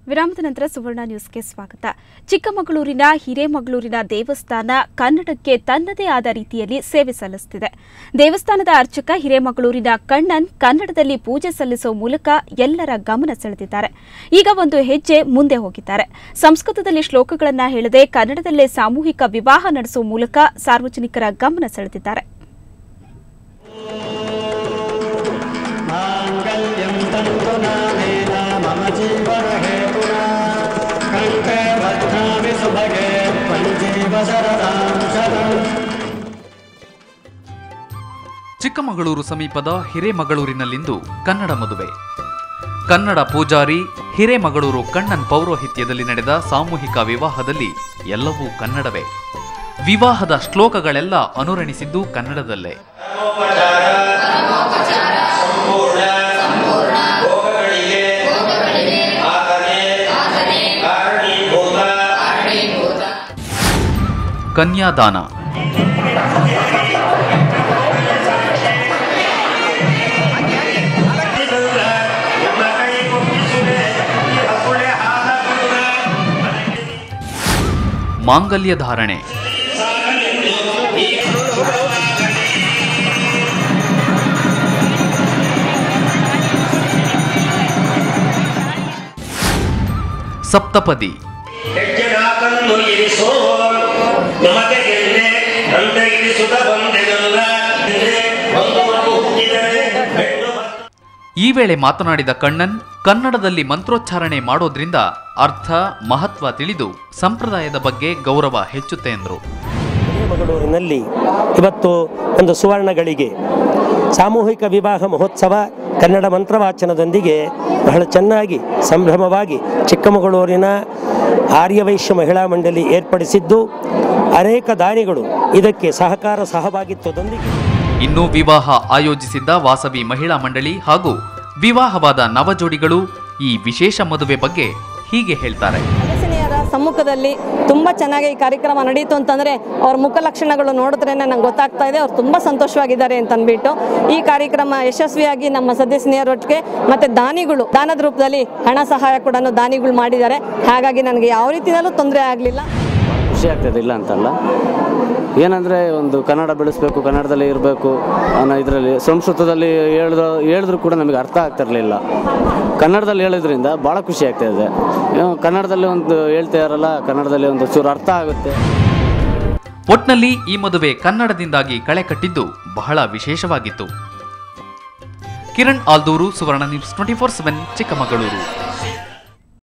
ವಿರಾಮದ ನಂತರ ಸುವರ್ಣ ನ್ಯೂಸ್ಗೆ ಸ್ವಾಗತ. ಚಿಕ್ಕಮಗಳೂರಿನ ಹಿರೇಮಗಳೂರಿನ ದೇವಸ್ಥಾನ ಕನ್ನಡಕ್ಕೆ ತನ್ನದೇ ಆದ ರೀತಿಯಲ್ಲಿ ಸೇವೆ ಸಲ್ಲಿಸುತ್ತಿದೆ. ದೇವಸ್ಥಾನದ ಅರ್ಚಕ ಹಿರೇಮಗಳೂರಿನ ಕಣ್ಣನ್ ಕನ್ನಡದಲ್ಲಿ ಪೂಜೆ ಸಲ್ಲಿಸುವ ಮೂಲಕ ಎಲ್ಲರ ಗಮನ ಸೆಳೆದಿದ್ದಾರೆ. ಈಗ ಒಂದು ಹೆಜ್ಜೆ ಮುಂದೆ ಹೋಗಿದ್ದಾರೆ. ಸಂಸ್ಕೃತದಲ್ಲಿ ಶ್ಲೋಕಗಳನ್ನು ಹೇಳದೆ ಕನ್ನಡದಲ್ಲೇ ಸಾಮೂಹಿಕ ವಿವಾಹ ನಡೆಸುವ ಮೂಲಕ ಸಾರ್ವಜನಿಕರ ಗಮನ ಸೆಳೆದಿದ್ದಾರೆ. ಚಿಕ್ಕಮಗಳೂರು ಸಮೀಪದ ಹಿರೇಮಗಳೂರಿನಲ್ಲಿಂದು ಕನ್ನಡ ಮದುವೆ. ಕನ್ನಡ ಪೂಜಾರಿ ಹಿರೇಮಗಳೂರು ಕಣ್ಣನ್ ಪೌರೋಹಿತ್ಯದಲ್ಲಿ ನಡೆದ ಸಾಮೂಹಿಕ ವಿವಾಹದಲ್ಲಿ ಎಲ್ಲವೂ ಕನ್ನಡವೇ. ವಿವಾಹದ ಶ್ಲೋಕಗಳೆಲ್ಲ ಅನುರಣಿಸಿದ್ದು ಕನ್ನಡದಲ್ಲೇ. ಕನ್ಯಾದಾನ, ಮಾಂಗಲ್ಯ ಧಾರಣೆ, ಸಪ್ತಪದಿ, ಈ ವೇಳೆ ಮಾತನಾಡಿದ ಕಣ್ಣನ್ ಕನ್ನಡದಲ್ಲಿ ಮಂತ್ರೋಚ್ಚಾರಣೆ ಮಾಡೋದ್ರಿಂದ ಅರ್ಥ ಮಹತ್ವ ತಿಳಿದು ಸಂಪ್ರದಾಯದ ಬಗ್ಗೆ ಗೌರವ ಹೆಚ್ಚುತ್ತೆ ಎಂದರು. ಹಿರೇಮಗಳೂರಿನಲ್ಲಿ ಇವತ್ತು ಒಂದು ಸುವರ್ಣಗಳಿಗೆ ಸಾಮೂಹಿಕ ವಿವಾಹ ಮಹೋತ್ಸವ ಕನ್ನಡ ಮಂತ್ರವಾಚನದೊಂದಿಗೆ ಬಹಳ ಚೆನ್ನಾಗಿ ಸಂಭ್ರಮವಾಗಿ ಚಿಕ್ಕಮಗಳೂರಿನ ಆರ್ಯವೈಶ್ಯ ಮಹಿಳಾ ಮಂಡಳಿ ಏರ್ಪಡಿಸಿದ್ದು ಅನೇಕ ದಾನಿಗಳು ಇದಕ್ಕೆ ಸಹಕಾರ ಸಹಭಾಗಿತ್ವದೊಂದಿಗೆ. ಇನ್ನು ವಿವಾಹ ಆಯೋಜಿಸಿದ್ದ ವಾಸವಿ ಮಹಿಳಾ ಮಂಡಳಿ ಹಾಗೂ ವಿವಾಹವಾದ ನವಜೋಡಿಗಳು ಈ ವಿಶೇಷ ಮದುವೆ ಬಗ್ಗೆ ಹೀಗೆ ಹೇಳ್ತಾರೆ. ಸದಸ್ಯರ ಸಮ್ಮುಖದಲ್ಲಿ ತುಂಬ ಚೆನ್ನಾಗಿ ಈ ಕಾರ್ಯಕ್ರಮ ನಡೆಯಿತು ಅಂತಂದರೆ ಅವ್ರ ಮುಖ ಲಕ್ಷಣಗಳು ನೋಡಿದ್ರೇ ನಂಗೆ ಗೊತ್ತಾಗ್ತಾ ಇದೆ, ಅವ್ರು ತುಂಬ ಸಂತೋಷವಾಗಿದ್ದಾರೆ ಅಂತ ಅಂದ್ಬಿಟ್ಟು ಈ ಕಾರ್ಯಕ್ರಮ ಯಶಸ್ವಿಯಾಗಿ ನಮ್ಮ ಸದಸ್ಯರೊಟ್ಟಿಗೆ ಮತ್ತು ದಾನಿಗಳು ದಾನದ ರೂಪದಲ್ಲಿ ಹಣ ಸಹಾಯ ಕೂಡ ದಾನಿಗಳು ಮಾಡಿದ್ದಾರೆ. ಹಾಗಾಗಿ ನನಗೆ ಯಾವ ರೀತಿಯಲ್ಲೂ ತೊಂದರೆ ಆಗಲಿಲ್ಲ. ಖುಷಿ ಆಗ್ತದೆ, ಇಲ್ಲ ಅಂತಲ್ಲ. ಏನಂದರೆ ಒಂದು ಕನ್ನಡ ಬೆಳೆಸಬೇಕು, ಕನ್ನಡದಲ್ಲಿ ಇರಬೇಕು ಅನ್ನೋ ಇದರಲ್ಲಿ ಸಂಸ್ಕೃತದಲ್ಲಿ ಹೇಳಿದ್ರು ಕೂಡ ನಮಗೆ ಅರ್ಥ ಆಗ್ತಿರಲಿಲ್ಲ. ಕನ್ನಡದಲ್ಲಿ ಹೇಳಿದ್ರಿಂದ ಭಾಳ ಖುಷಿ ಆಗ್ತಾ ಇದೆ. ಕನ್ನಡದಲ್ಲಿ ಒಂದು ಹೇಳ್ತಾ ಇರಲ್ಲ, ಕನ್ನಡದಲ್ಲಿ ಒಂದು ಚೂರು ಅರ್ಥ ಆಗುತ್ತೆ. ಒಟ್ನಲ್ಲಿ ಈ ಮದುವೆ ಕನ್ನಡದಿಂದಾಗಿ ಕಳೆ ಕಟ್ಟಿದ್ದು ಬಹಳ ವಿಶೇಷವಾಗಿತ್ತು. ಕಿರಣ್ ಆಲ್ದೂರು, ಸುವರ್ಣ ನ್ಯೂಸ್ 24/7 ಚಿಕ್ಕಮಗಳೂರು.